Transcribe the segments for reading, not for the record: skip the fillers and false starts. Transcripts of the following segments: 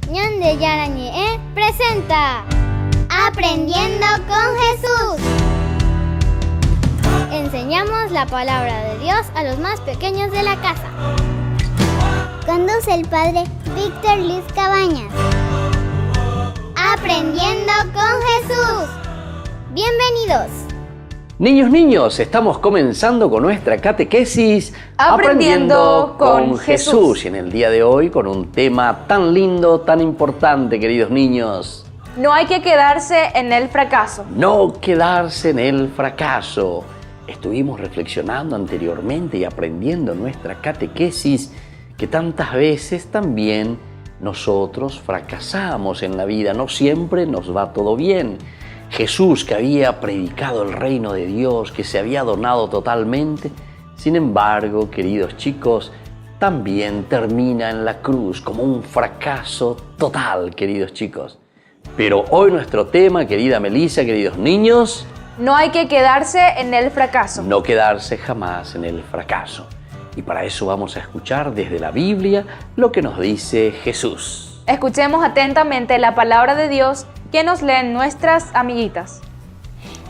Ñan de Yarañe presenta Aprendiendo con Jesús. Enseñamos la palabra de Dios a los más pequeños de la casa. Conduce el padre Víctor Luis Cabañas. Aprendiendo con Jesús. Bienvenidos. Niños, estamos comenzando con nuestra catequesis Aprendiendo con Jesús. Y en el día de hoy con un tema tan lindo, tan importante, queridos niños. No hay que quedarse en el fracaso. No quedarse en el fracaso. Estuvimos reflexionando anteriormente y aprendiendo nuestra catequesis que tantas veces también nosotros fracasamos en la vida. No siempre nos va todo bien. Jesús, que había predicado el reino de Dios, que se había donado totalmente, sin embargo, queridos chicos, también termina en la cruz como un fracaso total, queridos chicos. Pero hoy nuestro tema, querida Melissa, queridos niños, no hay que quedarse en el fracaso. No quedarse jamás en el fracaso. Y para eso vamos a escuchar desde la Biblia lo que nos dice Jesús. Escuchemos atentamente la palabra de Dios que nos leen nuestras amiguitas.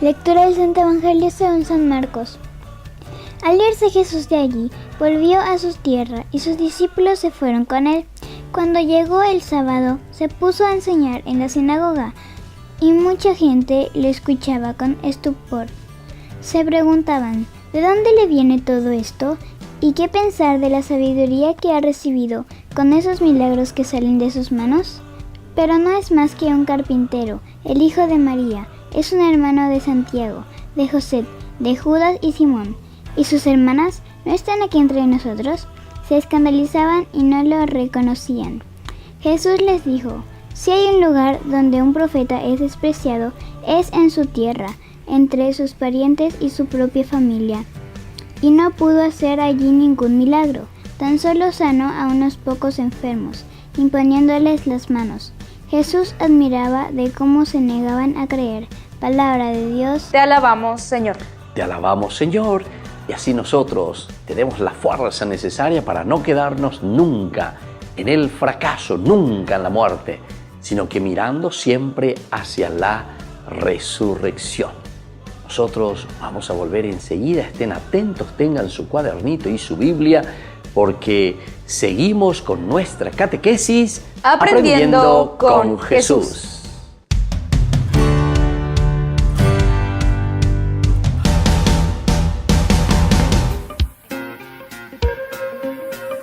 Lectura del Santo Evangelio según San Marcos. Al irse Jesús de allí, volvió a su tierra y sus discípulos se fueron con él. Cuando llegó el sábado, se puso a enseñar en la sinagoga y mucha gente le escuchaba con estupor. Se preguntaban, ¿de dónde le viene todo esto? ¿Y qué pensar de la sabiduría que ha recibido con esos milagros que salen de sus manos? Pero no es más que un carpintero, el hijo de María, es un hermano de Santiago, de José, de Judas y Simón. ¿Y sus hermanas no están aquí entre nosotros? Se escandalizaban y no lo reconocían. Jesús les dijo, si hay un lugar donde un profeta es despreciado, es en su tierra, entre sus parientes y su propia familia. Y no pudo hacer allí ningún milagro, tan solo sanó a unos pocos enfermos, imponiéndoles las manos. Jesús admiraba de cómo se negaban a creer. Palabra de Dios. Te alabamos, Señor. Te alabamos, Señor. Y así nosotros tenemos la fuerza necesaria para no quedarnos nunca en el fracaso, nunca en la muerte, sino que mirando siempre hacia la resurrección. Nosotros vamos a volver enseguida. Estén atentos, tengan su cuadernito y su Biblia, porque seguimos con nuestra catequesis Aprendiendo con Jesús.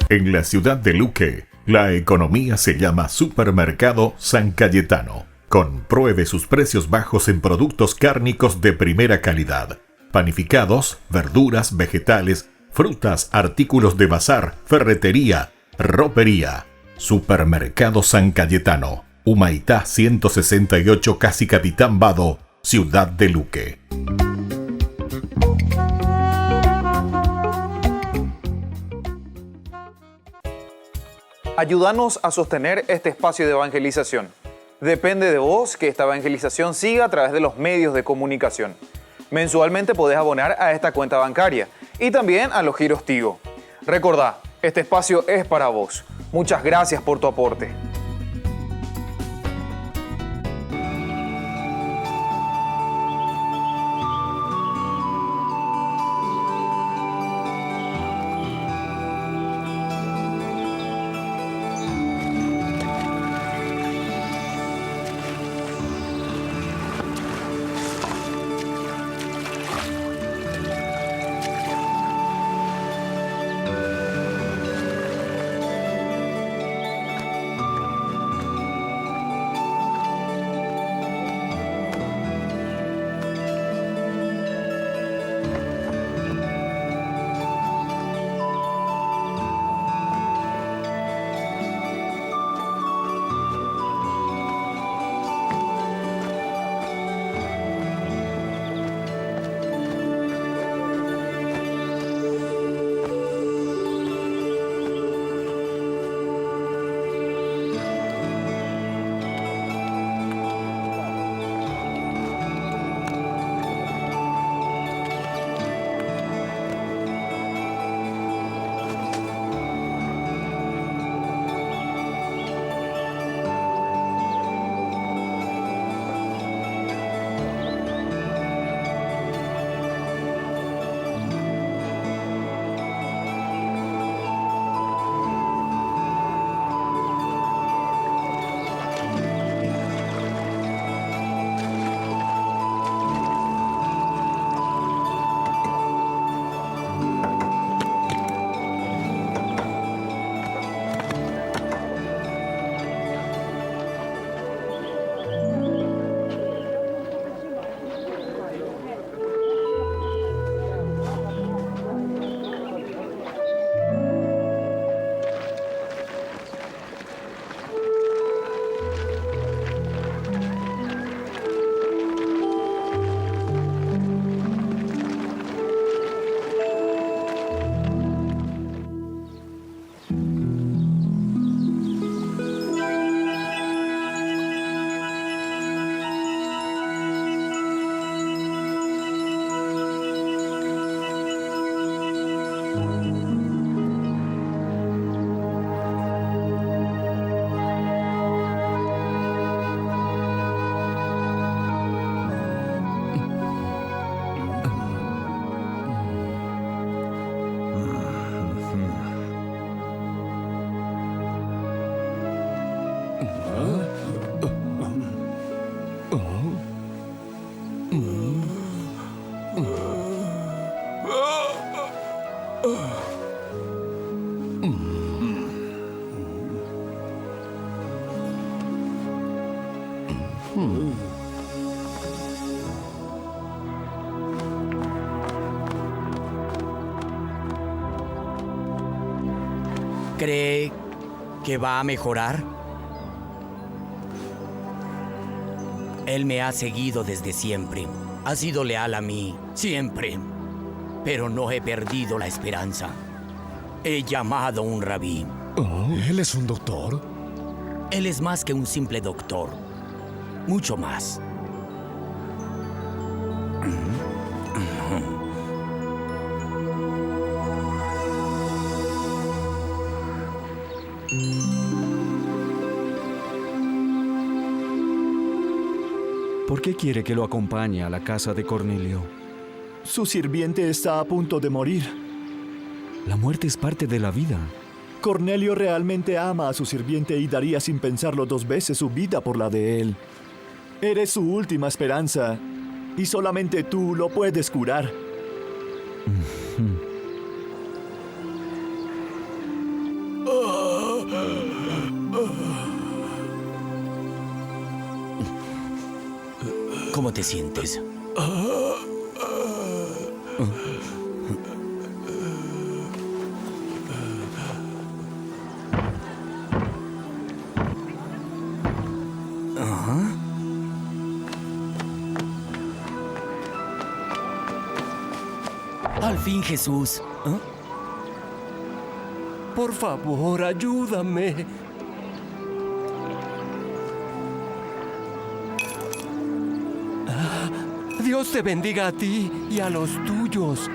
En la ciudad de Luque, la economía se llama Supermercado San Cayetano. Compruebe sus precios bajos en productos cárnicos de primera calidad. Panificados, verduras, vegetales, frutas, artículos de bazar, ferretería, ropería. Supermercado San Cayetano, Humaitá 168, Casi Capitán Vado, ciudad de Luque. Ayúdanos a sostener este espacio de evangelización. Depende de vos que esta evangelización siga a través de los medios de comunicación. Mensualmente podés abonar a esta cuenta bancaria y también a los giros Tigo. Recordá, este espacio es para vos. Muchas gracias por tu aporte. ¿Cree que va a mejorar? Él me ha seguido desde siempre. Ha sido leal a mí, siempre. Pero no he perdido la esperanza. He llamado a un rabí. Oh, ¿él es un doctor? Él es más que un simple doctor. Mucho más. ¿Por qué quiere que lo acompañe a la casa de Cornelio? Su sirviente está a punto de morir. La muerte es parte de la vida. Cornelio realmente ama a su sirviente y daría sin pensarlo 2 veces su vida por la de él. Eres su última esperanza y solamente tú lo puedes curar. ¿Cómo te sientes? Al fin, Jesús. Por favor, ayúdame. Dios te bendiga a ti y a los tuyos.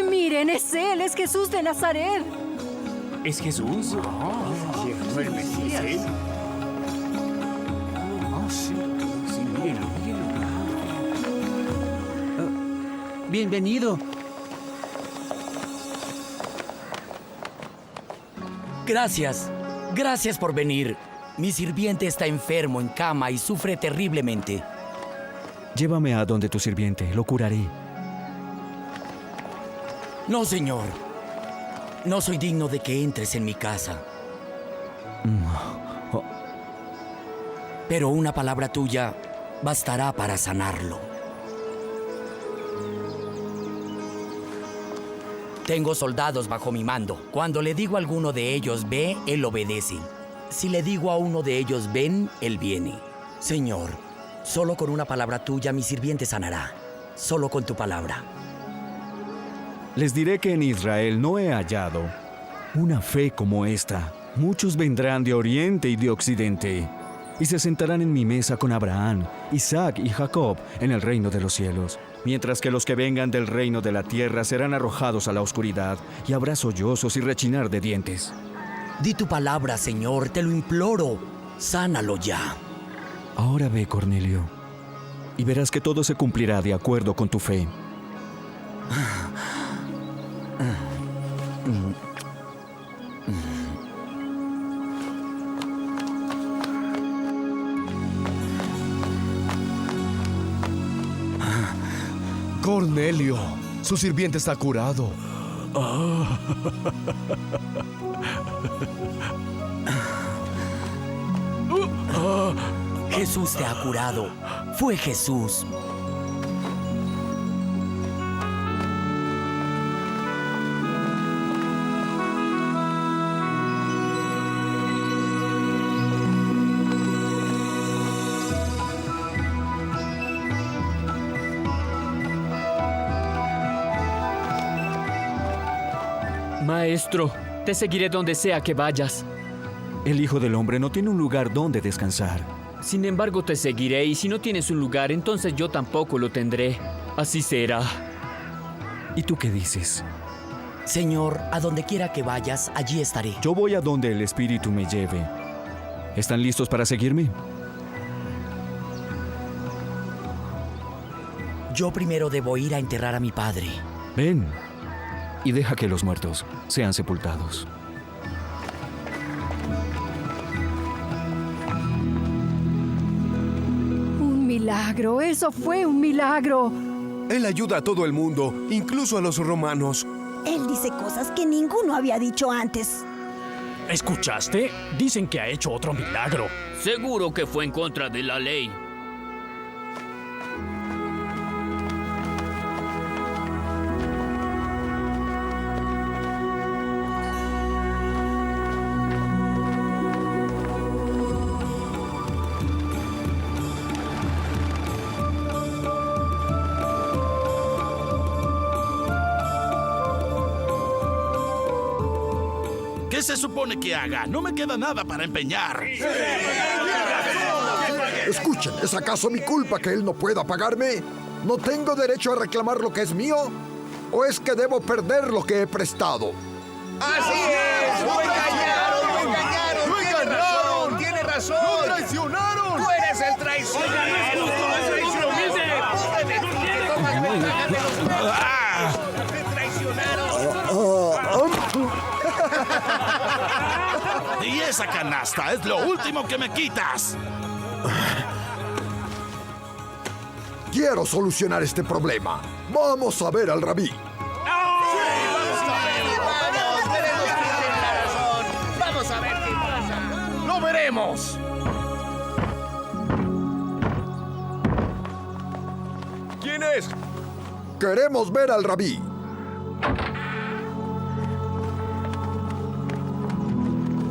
Miren, es él, es Jesús de Nazaret. ¿Es Jesús? ¿No el Mesías? Bienvenido. Gracias. Gracias por venir. Mi sirviente está enfermo en cama y sufre terriblemente. Llévame a donde tu sirviente, lo curaré. No, señor. No soy digno de que entres en mi casa. Pero una palabra tuya bastará para sanarlo. Tengo soldados bajo mi mando. Cuando le digo a alguno de ellos ve, él obedece. Si le digo a uno de ellos ven, él viene. Señor, solo con una palabra tuya mi sirviente sanará. Solo con tu palabra. Les diré que en Israel no he hallado una fe como esta. Muchos vendrán de oriente y de occidente y se sentarán en mi mesa con Abraham, Isaac y Jacob en el reino de los cielos, mientras que los que vengan del reino de la tierra serán arrojados a la oscuridad y habrá sollozos y rechinar de dientes. Di tu palabra, Señor, te lo imploro. Sánalo ya. Ahora ve, Cornelio, y verás que todo se cumplirá de acuerdo con tu fe. Cornelio, su sirviente está curado. Jesús te ha curado. Fue Jesús. Maestro, te seguiré donde sea que vayas. El Hijo del Hombre no tiene un lugar donde descansar. Sin embargo, te seguiré y si no tienes un lugar, entonces yo tampoco lo tendré. Así será. ¿Y tú qué dices? Señor, a donde quiera que vayas, allí estaré. Yo voy a donde el Espíritu me lleve. ¿Están listos para seguirme? Yo primero debo ir a enterrar a mi padre. Ven. y deja que los muertos sean sepultados. Un milagro, eso fue un milagro. Él ayuda a todo el mundo, incluso a los romanos. Él dice cosas que ninguno había dicho antes. ¿Escuchaste? Dicen que ha hecho otro milagro. Seguro que fue en contra de la ley. ¿Qué se supone que haga? No me queda nada para empeñar. Escuchen, ¿es acaso mi culpa que él no pueda pagarme? ¿No tengo derecho a reclamar lo que es mío? ¿O es que debo perder lo que he prestado? ¡Así es! ¡Lo engañaron! ¡Lo engañaron! ¡Tiene razón! ¡Lo traicionaron! ¡Tú eres el traicionero! Y esa canasta es lo último que me quitas. Quiero solucionar este problema. Vamos a ver al rabí. ¡Vamos a ver qué pasa! ¡Lo veremos! ¿Quién es? Queremos ver al rabí.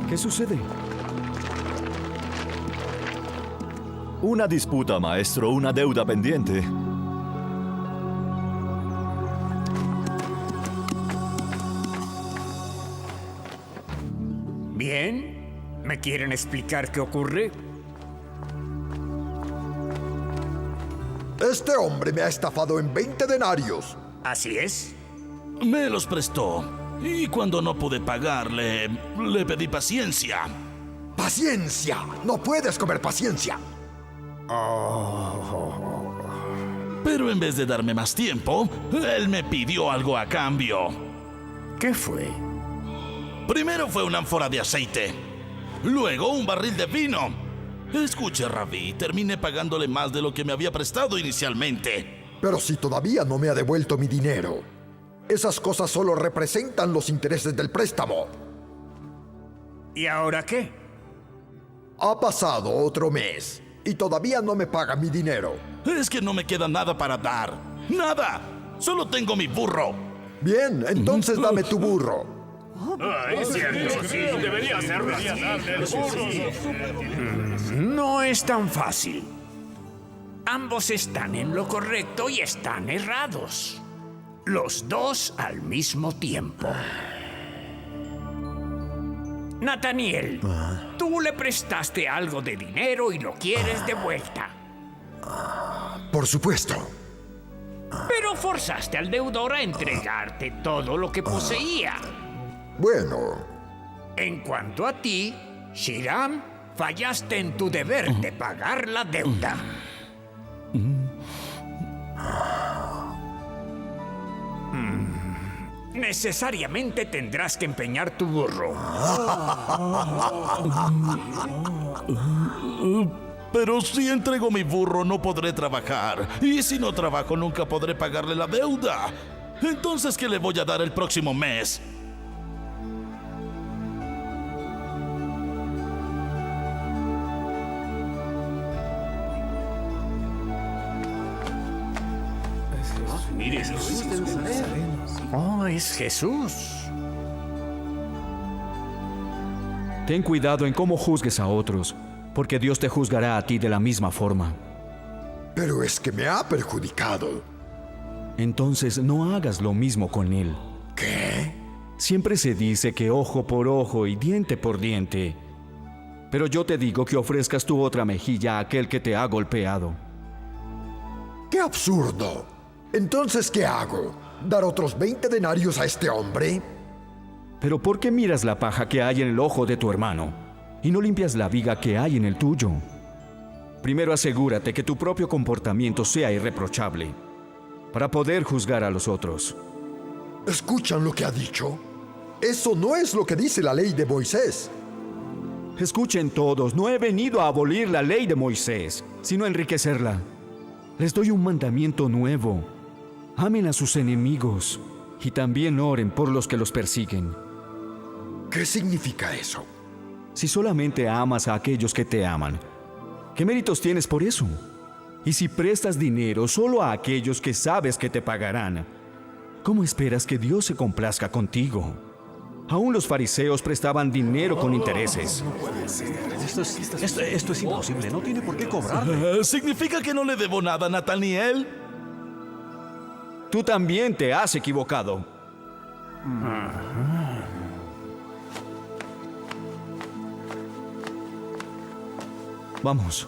¿Qué sucede? Una disputa, maestro, una deuda pendiente. Bien, ¿me quieren explicar qué ocurre? Este hombre me ha estafado en 20 denarios. ¿Así es? Me los prestó. Y cuando no pude pagarle, le pedí paciencia. ¡Paciencia! ¡No puedes comer paciencia! Pero en vez de darme más tiempo, él me pidió algo a cambio. ¿Qué fue? Primero fue una ánfora de aceite. Luego un barril de vino. Escuche, Rabí, terminé pagándole más de lo que me había prestado inicialmente. Pero si todavía no me ha devuelto mi dinero. Esas cosas solo representan los intereses del préstamo. ¿Y ahora qué? Ha pasado otro mes y todavía no me paga mi dinero. Es que no me queda nada para dar. ¡Nada! Solo tengo mi burro. Bien, entonces dame tu burro. Es cierto, sí, debería hacerlo. No es tan fácil. Ambos están en lo correcto y están errados. Los dos al mismo tiempo. Nathaniel, tú le prestaste algo de dinero y lo quieres de vuelta. Por supuesto. Pero forzaste al deudor a entregarte todo lo que poseía. Bueno. En cuanto a ti, Shiram, fallaste en tu deber de pagar la deuda. Necesariamente tendrás que empeñar tu burro. Pero si entrego mi burro no podré trabajar. Y si no trabajo nunca podré pagarle la deuda. Entonces, ¿qué le voy a dar el próximo mes? Mire, oh, es Jesús. Ten cuidado en cómo juzgues a otros, porque Dios te juzgará a ti de la misma forma. Pero es que me ha perjudicado. Entonces no hagas lo mismo con él. ¿Qué? Siempre se dice que ojo por ojo y diente por diente. Pero yo te digo que ofrezcas tu otra mejilla a aquel que te ha golpeado. ¡Qué absurdo! Entonces, ¿qué hago? ¿Dar otros 20 denarios a este hombre? Pero ¿por qué miras la paja que hay en el ojo de tu hermano y no limpias la viga que hay en el tuyo? Primero asegúrate que tu propio comportamiento sea irreprochable para poder juzgar a los otros. ¿Escuchan lo que ha dicho? Eso no es lo que dice la ley de Moisés. Escuchen todos, no he venido a abolir la ley de Moisés, sino a enriquecerla. Les doy un mandamiento nuevo. Amen a sus enemigos y también oren por los que los persiguen. ¿Qué significa eso? Si solamente amas a aquellos que te aman, ¿qué méritos tienes por eso? Y si prestas dinero solo a aquellos que sabes que te pagarán, ¿cómo esperas que Dios se complazca contigo? Aún los fariseos prestaban dinero con intereses. No puede ser. Esto es imposible. No tiene por qué cobrarle. ¿Significa que no le debo nada a Nataniel? Tú también te has equivocado. Vamos.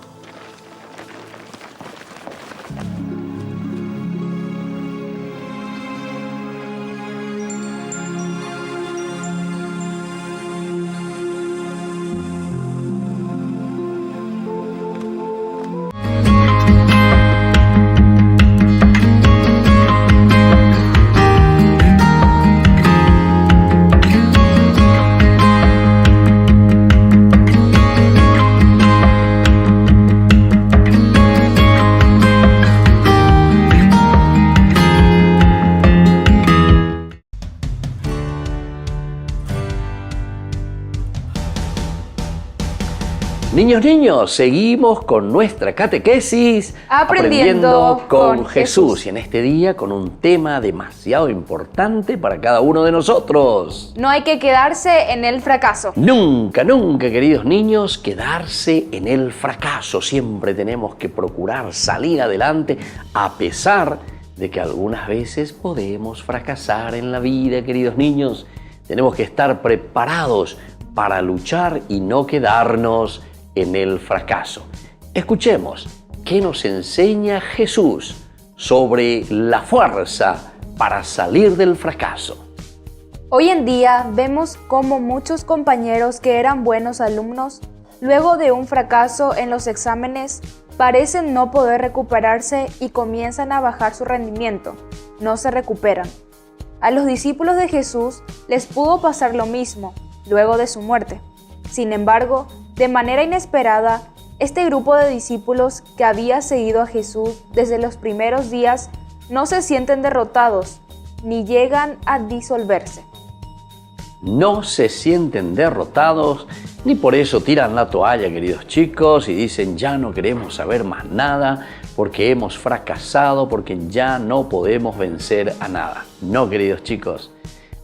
Niños, seguimos con nuestra catequesis Aprendiendo con Jesús. Y en este día con un tema demasiado importante para cada uno de nosotros. No hay que quedarse en el fracaso. Nunca, nunca, queridos niños, quedarse en el fracaso. Siempre tenemos que procurar salir adelante a pesar de que algunas veces podemos fracasar en la vida, queridos niños. Tenemos que estar preparados para luchar y no quedarnos en el fracaso. Escuchemos qué nos enseña Jesús sobre la fuerza para salir del fracaso. Hoy en día vemos cómo muchos compañeros que eran buenos alumnos, luego de un fracaso en los exámenes, parecen no poder recuperarse y comienzan a bajar su rendimiento. No se recuperan. A los discípulos de Jesús les pudo pasar lo mismo luego de su muerte. Sin embargo, de manera inesperada, este grupo de discípulos que había seguido a Jesús desde los primeros días no se sienten derrotados ni llegan a disolverse. No se sienten derrotados ni por eso tiran la toalla, queridos chicos, y dicen ya no queremos saber más nada porque hemos fracasado, porque ya no podemos vencer a nada. No, queridos chicos,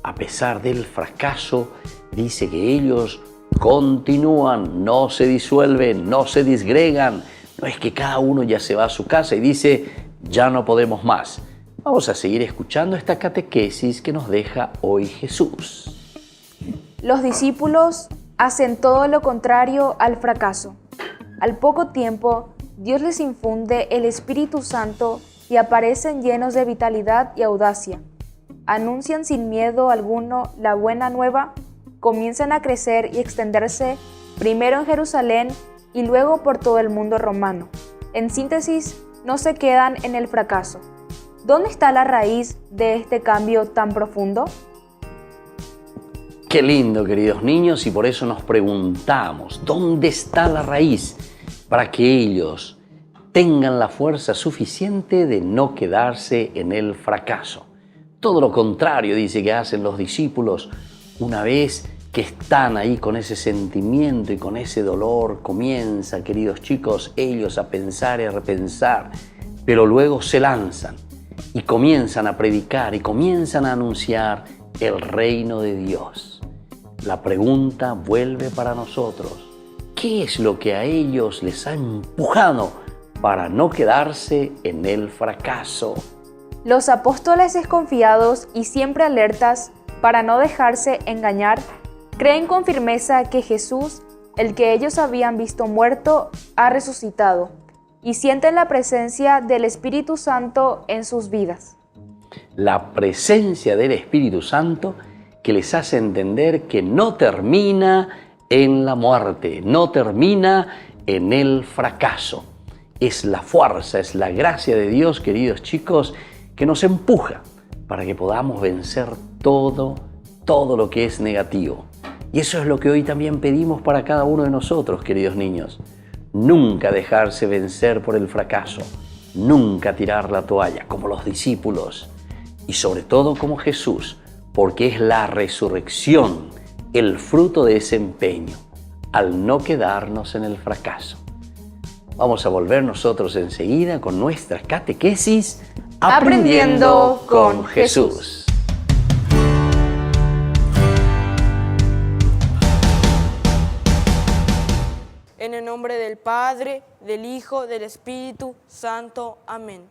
a pesar del fracaso, dice que ellos continúan, no se disuelven, no se disgregan. No es que cada uno ya se va a su casa y dice, ya no podemos más. Vamos a seguir escuchando esta catequesis que nos deja hoy Jesús. Los discípulos hacen todo lo contrario al fracaso. Al poco tiempo, Dios les infunde el Espíritu Santo y aparecen llenos de vitalidad y audacia. Anuncian sin miedo alguno la buena nueva, comienzan a crecer y extenderse primero en Jerusalén y luego por todo el mundo romano. En síntesis, no se quedan en el fracaso. ¿Dónde está la raíz de este cambio tan profundo? Qué lindo, queridos niños, y por eso nos preguntamos, ¿dónde está la raíz para que ellos tengan la fuerza suficiente de no quedarse en el fracaso? Todo lo contrario dice que hacen los discípulos. Una vez que están ahí con ese sentimiento y con ese dolor, comienzan, queridos chicos, ellos a pensar y a repensar, pero luego se lanzan y comienzan a predicar y comienzan a anunciar el reino de Dios. La pregunta vuelve para nosotros. ¿Qué es lo que a ellos les ha empujado para no quedarse en el fracaso? Los apóstoles desconfiados y siempre alertas para no dejarse engañar, creen con firmeza que Jesús, el que ellos habían visto muerto, ha resucitado y sienten la presencia del Espíritu Santo en sus vidas. La presencia del Espíritu Santo que les hace entender que no termina en la muerte, no termina en el fracaso. Es la fuerza, es la gracia de Dios, queridos chicos, que nos empuja para que podamos vencer todo lo que es negativo. Y eso es lo que hoy también pedimos para cada uno de nosotros, queridos niños. Nunca dejarse vencer por el fracaso, nunca tirar la toalla como los discípulos y sobre todo como Jesús, porque es la resurrección el fruto de ese empeño, al no quedarnos en el fracaso. Vamos a volver nosotros enseguida con nuestra catequesis Aprendiendo con Jesús. En el nombre del Padre, del Hijo, del Espíritu Santo. Amén.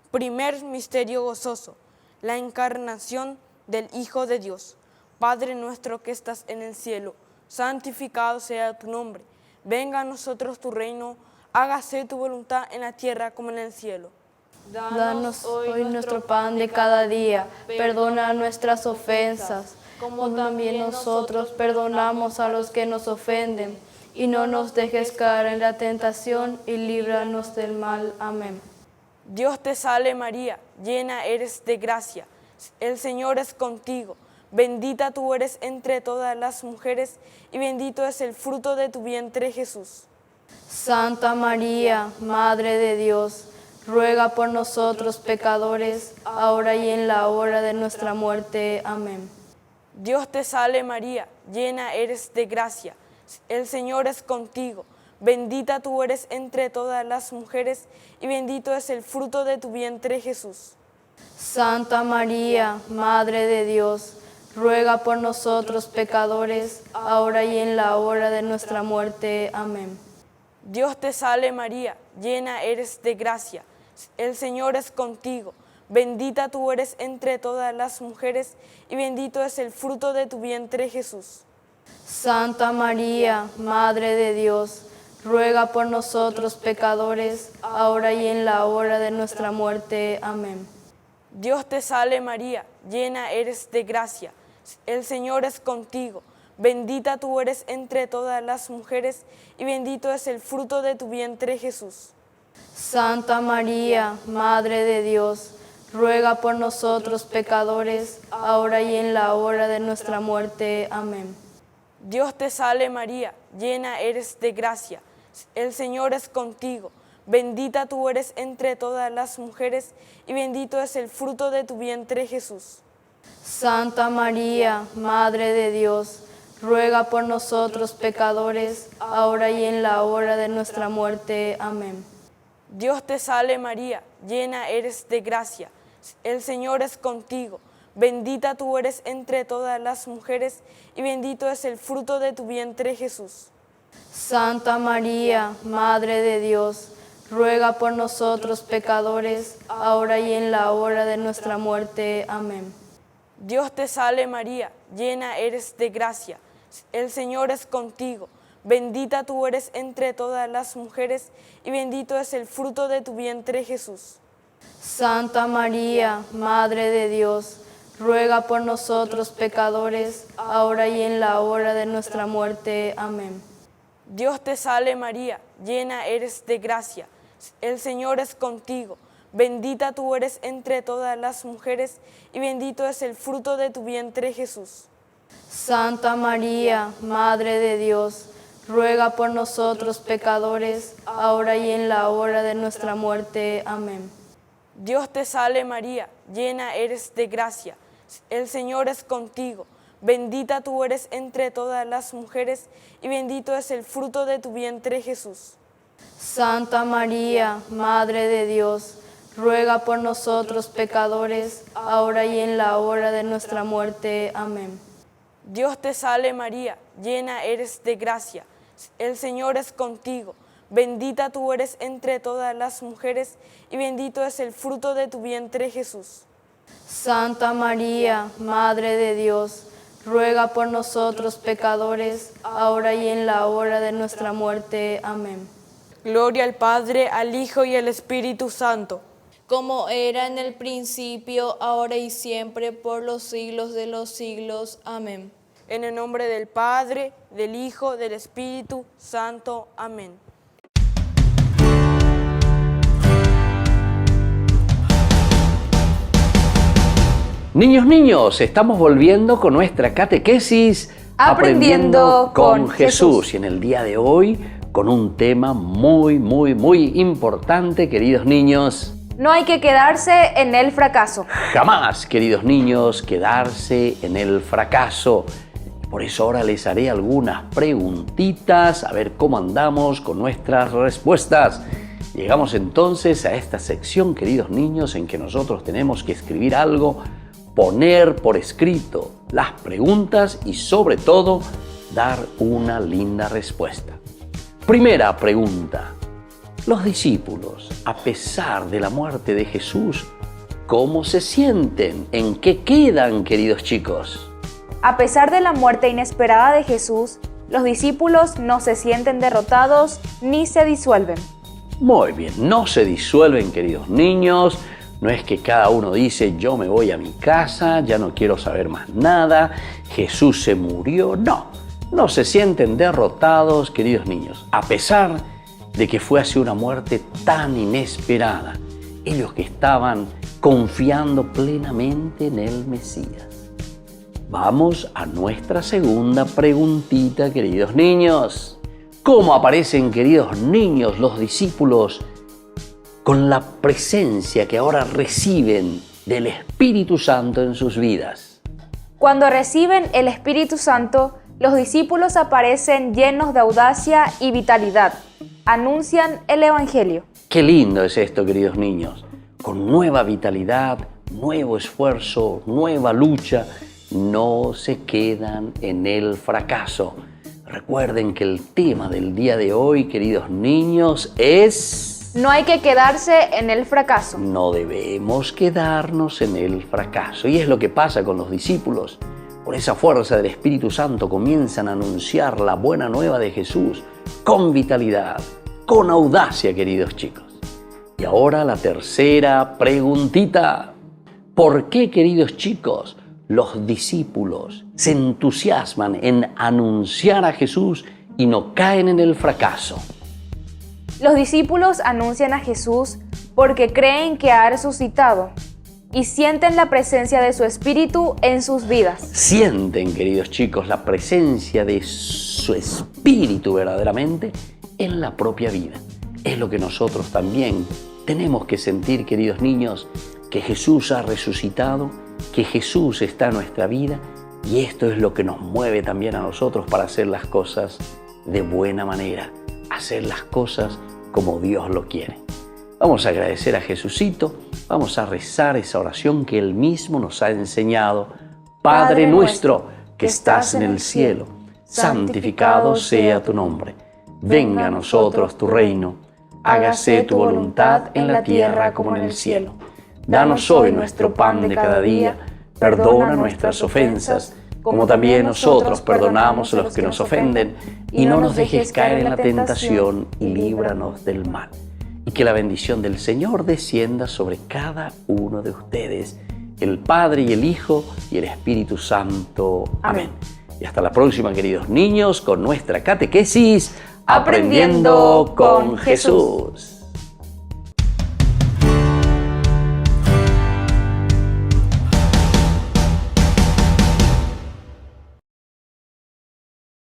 Primer misterio gozoso, la encarnación del Hijo de Dios. Padre nuestro que estás en el cielo, santificado sea tu nombre. Venga a nosotros tu reino, hágase tu voluntad en la tierra como en el cielo. Danos hoy nuestro pan de cada día, perdona nuestras ofensas, como también nosotros perdonamos a los que nos ofenden. Y no nos dejes caer en la tentación y líbranos del mal. Amén. Dios te salve María, llena eres de gracia, el Señor es contigo. Bendita tú eres entre todas las mujeres y bendito es el fruto de tu vientre Jesús. Santa María, Madre de Dios, ruega por nosotros pecadores, ahora y en la hora de nuestra muerte. Amén. Dios te salve María, llena eres de gracia, el Señor es contigo. Bendita tú eres entre todas las mujeres y bendito es el fruto de tu vientre Jesús. Santa María, Madre de Dios, ruega por nosotros pecadores, ahora y en la hora de nuestra muerte. Amén. Dios te salve María, llena eres de gracia, el Señor es contigo. Bendita tú eres entre todas las mujeres y bendito es el fruto de tu vientre Jesús. Santa María, Madre de Dios, ruega por nosotros pecadores, ahora y en la hora de nuestra muerte. Amén. Dios te salve María, llena eres de gracia, el Señor es contigo. Bendita tú eres entre todas las mujeres y bendito es el fruto de tu vientre Jesús. Santa María, Madre de Dios, ruega por nosotros pecadores, ahora y en la hora de nuestra muerte. Amén. Dios te salve María, llena eres de gracia, el Señor es contigo. Bendita tú eres entre todas las mujeres y bendito es el fruto de tu vientre Jesús. Santa María, Madre de Dios, ruega por nosotros pecadores, ahora y en la hora de nuestra muerte. Amén. Dios te salve María, llena eres de gracia, el Señor es contigo. Bendita tú eres entre todas las mujeres y bendito es el fruto de tu vientre Jesús. Santa María, Madre de Dios, ruega por nosotros pecadores, ahora y en la hora de nuestra muerte. Amén. Dios te salve María, llena eres de gracia, el Señor es contigo. Bendita tú eres entre todas las mujeres y bendito es el fruto de tu vientre Jesús. Santa María, Madre de Dios, ruega por nosotros pecadores, ahora y en la hora de nuestra muerte. Amén. Dios te salve María, llena eres de gracia, el Señor es contigo. Bendita tú eres entre todas las mujeres y bendito es el fruto de tu vientre Jesús. Santa María, Madre de Dios, ruega por nosotros pecadores, ahora y en la hora de nuestra muerte. Amén. Dios te salve María, llena eres de gracia, el Señor es contigo. Bendita tú eres entre todas las mujeres y bendito es el fruto de tu vientre Jesús. Santa María, Madre de Dios, ruega por nosotros pecadores, ahora y en la hora de nuestra muerte. Amén. Dios te salve María, llena eres de gracia, el Señor es contigo. Bendita tú eres entre todas las mujeres y bendito es el fruto de tu vientre Jesús. Santa María, Madre de Dios, ruega por nosotros pecadores, ahora y en la hora de nuestra muerte. Amén. Gloria al Padre, al Hijo y al Espíritu Santo. Como era en el principio, ahora y siempre, por los siglos de los siglos. Amén. En el nombre del Padre, del Hijo, del Espíritu Santo. Amén. Niños, estamos volviendo con nuestra catequesis Aprendiendo con Jesús. Y en el día de hoy, con un tema muy importante, queridos niños. No hay que quedarse en el fracaso. Jamás, queridos niños, quedarse en el fracaso. Por eso ahora les haré algunas preguntitas, a ver cómo andamos con nuestras respuestas. Llegamos entonces a esta sección, queridos niños, en que nosotros tenemos que escribir algo, poner por escrito las preguntas y sobre todo dar una linda respuesta. Primera pregunta. Los discípulos, a pesar de la muerte de Jesús, ¿cómo se sienten? ¿En qué quedan, queridos chicos? A pesar de la muerte inesperada de Jesús, los discípulos no se sienten derrotados ni se disuelven. Muy bien, no se disuelven, queridos niños. No es que cada uno dice, yo me voy a mi casa, ya no quiero saber más nada, Jesús se murió. No se sienten derrotados, queridos niños, a pesar de que fue así una muerte tan inesperada. Ellos que estaban confiando plenamente en el Mesías. Vamos a nuestra segunda preguntita, queridos niños. ¿Cómo aparecen, queridos niños, los discípulos con la presencia que ahora reciben del Espíritu Santo en sus vidas? Cuando reciben el Espíritu Santo, los discípulos aparecen llenos de audacia y vitalidad. Anuncian el Evangelio. Qué lindo es esto, queridos niños. Con nueva vitalidad, nuevo esfuerzo, nueva lucha, no se quedan en el fracaso. Recuerden que el tema del día de hoy, queridos niños, es... No hay que quedarse en el fracaso. No debemos quedarnos en el fracaso. Y es lo que pasa con los discípulos. Por esa fuerza del Espíritu Santo comienzan a anunciar la buena nueva de Jesús con vitalidad, con audacia, queridos chicos. Y ahora la tercera preguntita. ¿Por qué, queridos chicos, los discípulos se entusiasman en anunciar a Jesús y no caen en el fracaso? Los discípulos anuncian a Jesús porque creen que ha resucitado y sienten la presencia de su Espíritu en sus vidas. Sienten, queridos chicos, la presencia de su Espíritu verdaderamente en la propia vida. Es lo que nosotros también tenemos que sentir, queridos niños, que Jesús ha resucitado, que Jesús está en nuestra vida y esto es lo que nos mueve también a nosotros para hacer las cosas de buena manera, hacer las cosas como Dios lo quiere. Vamos a agradecer a Jesucito, vamos a rezar esa oración que Él mismo nos ha enseñado. Padre nuestro que estás en el cielo, santificado sea tu nombre. Venga a nosotros tu reino, hágase tu voluntad en la tierra como en el cielo. Danos hoy nuestro pan de cada día, perdona nuestras ofensas, como también nosotros perdonamos a los que nos ofenden, y no nos dejes caer en la tentación y líbranos del mal. Y que la bendición del Señor descienda sobre cada uno de ustedes, el Padre y el Hijo y el Espíritu Santo. Amén. Y hasta la próxima, queridos niños, con nuestra catequesis Aprendiendo con Jesús.